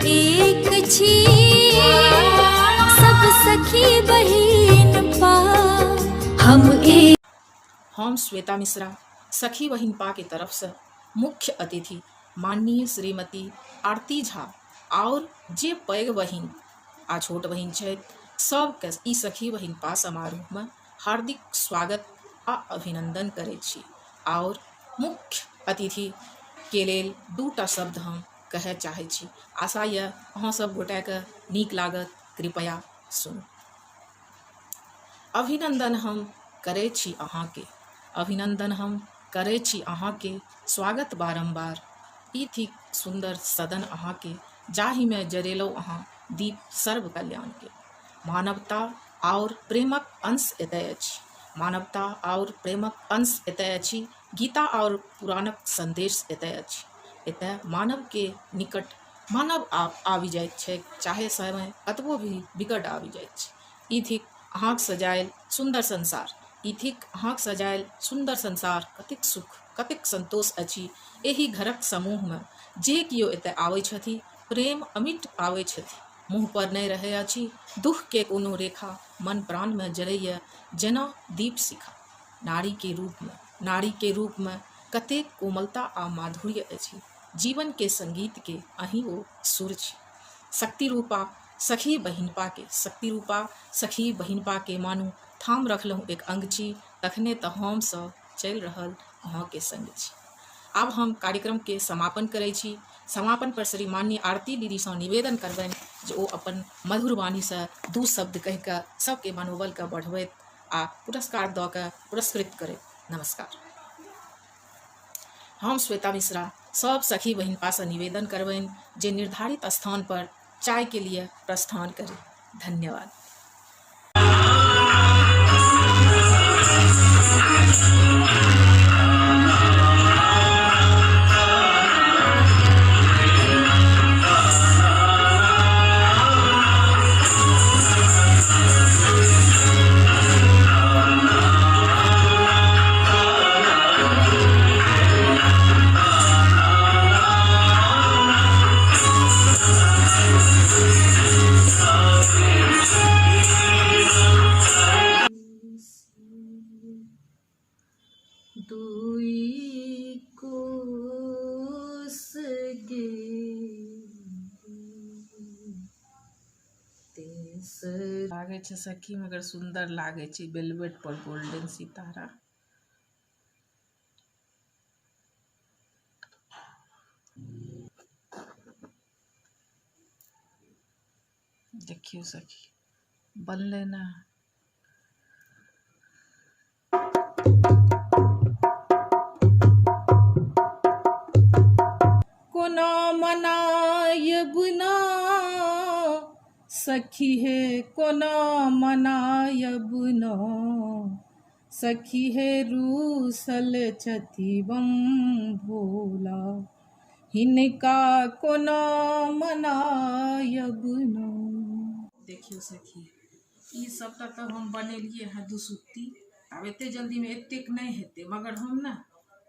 एक छी सब सखी बहिन पा हम एक। हम श्वेता मिश्रा सखी बहिन पा के तरफ से मुख्य अतिथि माननीय श्रीमती आरती झा और जे पैघ बहिन आ छोट बहिन छै सबके ई सखी बहिन पा समारोह में हार्दिक स्वागत आ अभिनंदन करै छी। और मुख्य अतिथि के लेल दूटा शब्द हम कहे चाहे छी, आशा यऽ अहाँ सब गोटा के नीक लागत, कृपया सुनू। अभिनंदन हम करै छी अहाँ के, अभिनंदन हम करै छी अहाँ के, स्वागत बारंबार ई थिक सुंदर सदन अहाँ के, जाहि में जरेलौ अहाँ दीप सर्व कल्याण के। मानवता और प्रेमक अंश एतय अछि, मानवता और प्रेमक अंश एतय अछि, गीता और पुराणक संदेश एतय अछि। एतय मानव के निकट मानव आबि जाइत छै, चाहे समय कतबो भी विकट आबि जाइत छै। ई थिक अहाँक सजायल सुंदर संसार, ई थिक अहाँक सजायल सुंदर संसार, कतेक सुख कतेक संतोष अछि एहि घरक समूह में। जे कियो एतय आबै छथि प्रेम अमिट पाबै छथि, मुँह पर नहीं रहै अछि दुख के कोनो रेखा, मन प्राण में जरैया जेना दीप शिखा। नारी के रूप में कतेक कोमलता आ माधुर्य अछि, जीवन के संगीत के अहीं ओ सुर छी। शक्ति रूपा सखी बहिनपा के, शक्ति रूपा सखी बहिनपा के मानू थाम रखलहुँ एक अंग छी, तखने तऽ हम सब चल रहल अहाँ के संग छी। आब हम कार्यक्रम के समापन करै छी। समापन पर श्री माननीय आरती दीदी से निवेदन करबनि जे ओ अपन मधुर वाणी से दू शब्द कहि कऽ सबके मनोबल के बढ़बैत आ पुरस्कार दऽ कऽ पुरस्कृत करैत। नमस्कार। हम श्वेता मिश्रा सब सखी बहिनपा से निवेदन करबनि जे निर्धारित स्थान पर चाय के लिए प्रस्थान करें। धन्यवाद। लागे छै सखी मगर सुंदर लागे छै, वेलवेट पर गोल्डन सितारा। देखियो सखी बनले ना। कोना मनायब ना सखी है, कोना मनायब ना सखी है, रूसल छथि बम भोला, हिनका कोना मनायब ना। देखियो सखी ई सब तो हम बनेलिए हैं दुसुत्ती, अब एते जल्दी में एतेक नहीं हेते, मगर हम ना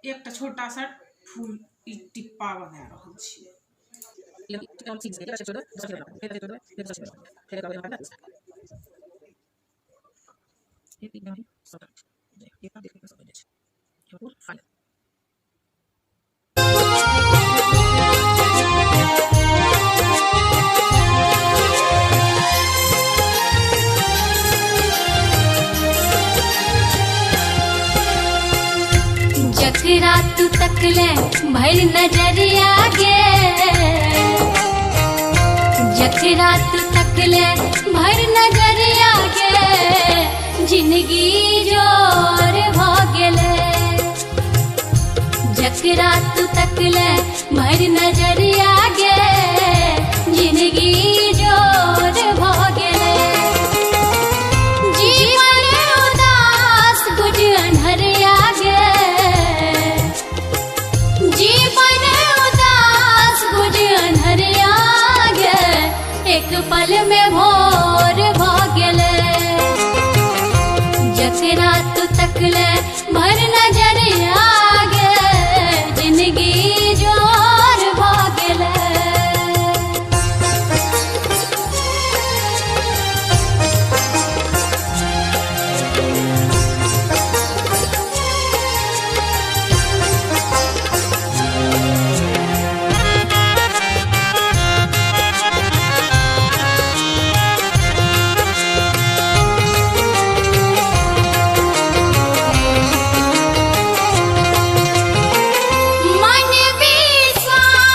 एक छोटा सा फूल टिप्पा बना रहल छी। जकरा तू तकले भर नजरिया गे, जकरा तू तकले भर नजरिया गे, जिंदगी जोर भ गेले। जकरा तू तकले भर नजरिया गे, जिंदगी जोर भ गेले। जीवन उदास गुज अन्हरिया गे, जीवन उदास गुज अन्हरिया गे, एक पल में भोर